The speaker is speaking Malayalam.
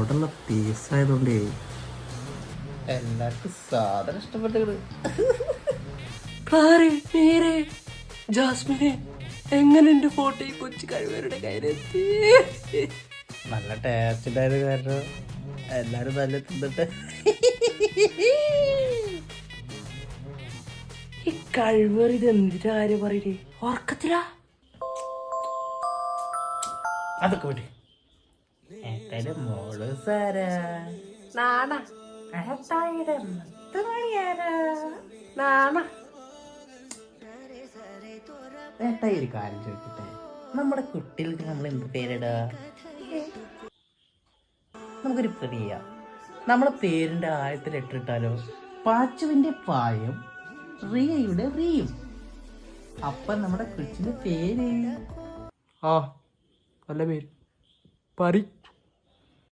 അവിടെയുള്ള പീസായതുകൊണ്ടേ എല്ലാവർക്കും സാധനം ഇഷ്ടപ്പെട്ടത്. ജാസ്മിനെ എങ്ങനെ എന്റെ ഫോട്ടോ ഈ കൊച്ചു കഴിവരുടെ കയ്യിലെത്തി? നല്ല ടേസ്റ്റ് ഉണ്ടായത് കാരണം എല്ലാരും നല്ല തിന്നിട്ട്. ഈ കഴിവേറി ഇത് എന്തിനാ കാര്യം പറയേ? ഓർക്കത്തില്ല അതൊക്കെ വിട്ട് മോള് സാരാ ഏട്ടായി ഒരു കാര്യം ചോദിക്കട്ടെ, നമ്മുടെ കുട്ടികൾക്ക് നമ്മൾ എന്ത് പേരിടാ? നമുക്കൊരു പ്രിയ, നമ്മളെ പേരിന്റെ ആയത്തിൽ ഇട്ടിട്ടാലോ? പാച്ചുവിന്റെ പായും റിയയുടെ റിയും. അപ്പൊ നമ്മുടെ കൊച്ചിന്റെ പേര് ആ നല്ല പേര് പറി.